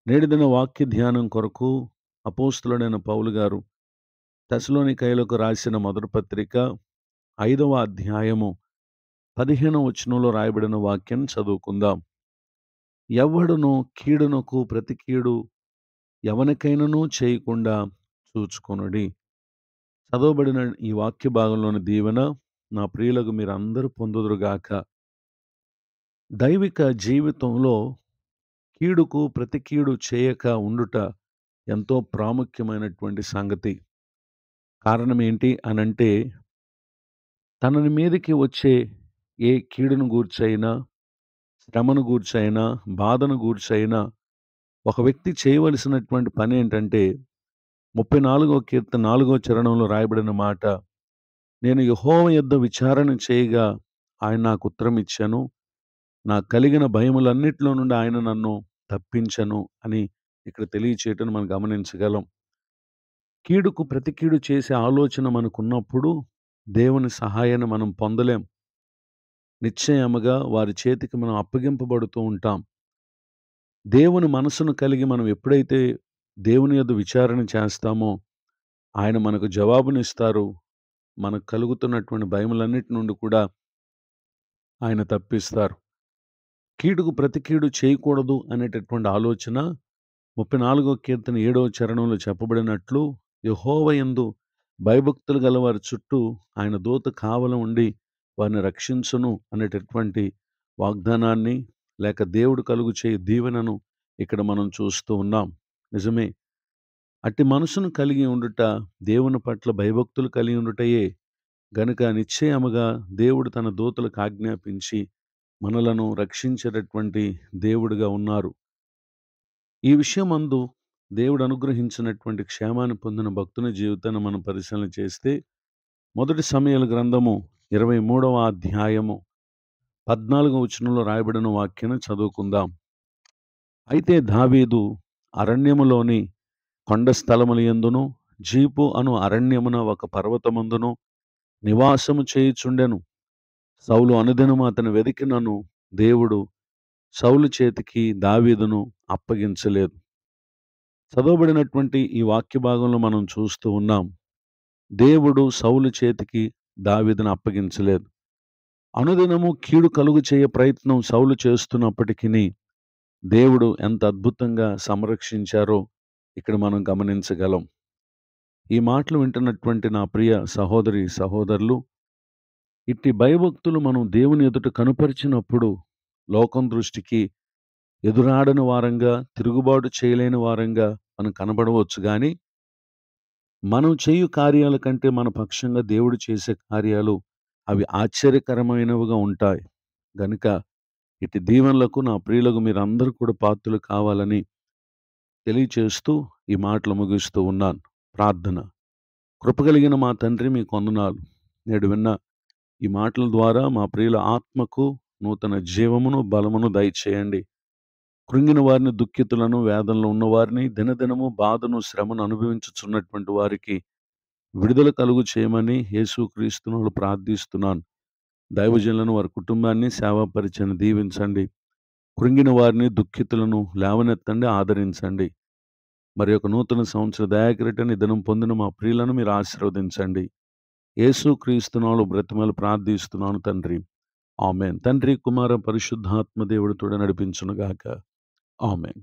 నేటి దిన వాక్య ధ్యానం కొరకు అపోస్తలుడైన పౌలు గారు తెస్సలోనికయులకు రాసిన మొదటి పత్రిక 5వ అధ్యాయము 15వ వచనంలో రాయబడిన వాక్యం చదువుకుందాం. ఎవ్వడును కీడునకు ప్రతి కీడు ఎవనికైనను చేయకుండా చూచుకొనుడి. చదవబడిన ఈ వాక్య భాగంలోని దీవెన నా ప్రియులకు మీరందరూ పొందుదురుగాక. దైవిక జీవితంలో కీడుకు ప్రతి కీడు చేయక ఉండుట ఎంతో ప్రాముఖ్యమైనటువంటి సంగతి. కారణం ఏంటి అనంటే, తనని మీదకి వచ్చే ఏ కీడును గూర్చైనా, శ్రమను గూర్చైనా, బాధను గూర్చైనా ఒక వ్యక్తి చేయవలసినటువంటి పనేంటంటే 34వ కీర్తన 4వ చరణంలో రాయబడిన మాట, నేను యెహోవా యొద్ద విచారణ చేయగా ఆయన నాకు ఉత్తరమిచ్చెను. నాకు కలిగిన భయములన్నిటిలో నుండి ఆయన నన్ను తప్పించెను అని ఇక్కడ తెలియచేయటం మనం గమనించగలం. కీడుకు ప్రతి కీడు చేసే ఆలోచన మనకున్నప్పుడు దేవుని సహాయాన్ని మనం పొందలేం. నిశ్చయముగా వారి చేతికి మనం అప్పగింపబడుతూ ఉంటాం. దేవుని మనసును కలిగి మనం ఎప్పుడైతే దేవుని యొద్ద విచారణ చేస్తామో, ఆయన మనకు జవాబునిస్తారు. మనకు కలుగుతున్నటువంటి భయములన్నిటి నుండి కూడా ఆయన తప్పిస్తారు. కీడుకు ప్రతి కీడు చేయకూడదు అనేటటువంటి ఆలోచన 34వ కీర్తన 7వ చరణంలో చెప్పబడినట్లు, యెహోవా యందు భయభక్తులు గల వారి చుట్టూ ఆయన దూత కావలి ఉండి వారిని రక్షించును అనేటటువంటి వాగ్దానాన్ని, లేక దేవుడు కలుగు చేయు దీవెనను ఇక్కడ మనం చూస్తూ ఉన్నాం. నిజమే. అట్టి మనసును కలిగి ఉండుట, దేవుని పట్ల భయభక్తులు కలిగి ఉండుటయే గనుక నిశ్చయముగా దేవుడు తన దూతలకు ఆజ్ఞాపించి మనలను రక్షించేటటువంటి దేవుడుగా ఉన్నారు. ఈ విషయమందు దేవుడు అనుగ్రహించినటువంటి క్షేమాన్ని పొందిన భక్తుని జీవితాన్ని మనం పరిశీలన చేస్తే, మొదటి సమూయేలు గ్రంథము 23వ అధ్యాయము 14వ వచనంలో రాయబడిన వాక్యాన్ని చదువుకుందాం. అయితే దావీదు అరణ్యములోని కొండ స్థలముల యందును, జీపు అను అరణ్యమున ఒక పర్వతమందును నివాసము చేయుచుండెను. సౌలు అనుదినము అతని వెదికినను దేవుడు సౌలు చేతికి దావీదును అప్పగించలేదు. చదవబడినటువంటి ఈ వాక్య భాగంలో మనం చూస్తూ ఉన్నాం. దేవుడు సౌలు చేతికి దావీదును అప్పగించలేదు. అనుదినము కీడు కలుగు చేయ ప్రయత్నం సౌలు చేస్తున్నప్పటికిని దేవుడు ఎంత అద్భుతంగా సంరక్షించారో ఇక్కడ మనం గమనించగలం. ఈ మాటలు వింటున్నటువంటి నా ప్రియ సహోదరి సహోదరులు, ఇట్టి భయభక్తులు మనం దేవుని ఎదుట కనుపరిచినప్పుడు లోకం దృష్టికి ఎదురాడని వారంగా, తిరుగుబాటు చేయలేని వారంగా మనం కనబడవచ్చు గాని, మనం చేయు కార్యాల కంటే మన పక్షంగా దేవుడు చేసే కార్యాలు అవి ఆశ్చర్యకరమైనవిగా ఉంటాయి. గనుక ఇట్టి దీవెనలకు నా ప్రియులకు మీరందరూ కూడా పాత్రులు కావాలని తెలియచేస్తూ ఈ మాటలు ముగిస్తూ ఉన్నాను. ప్రార్థన. కృపగలిగిన మా తండ్రి, మీకు వందనాలు. నేడు విన్న ఈ మాటల ద్వారా మా ప్రియుల ఆత్మకు నూతన జీవమును, బలమును దయచేయండి. కృంగిన వారిని, దుఃఖితులను, వేదనలో ఉన్నవారిని, దినదినము బాధను, శ్రమను అనుభవించుచున్నటువంటి వారికి విడుదల కలుగు చేయమని యేసుక్రీస్తును ప్రార్థిస్తున్నాను. దైవజనులను, వారి కుటుంబాన్ని, సేవా పరిచయాన్ని దీవించండి. కృంగిన వారిని, దుఃఖితులను లేవనెత్తండి, ఆదరించండి. మరి యొక్క నూతన సంవత్సర దయాకిరీటాన్ని దినం పొందిన మా ప్రియులను మీరు ఆశీర్వదించండి. యేసుక్రీస్తునాలో బ్రతిమలు ప్రార్థిస్తున్నాను తండ్రి. ఆమేన్. తండ్రి, కుమార, పరిశుద్ధాత్మ దేవుడు తోడు నడిపించునుగాక. ఆమేన్.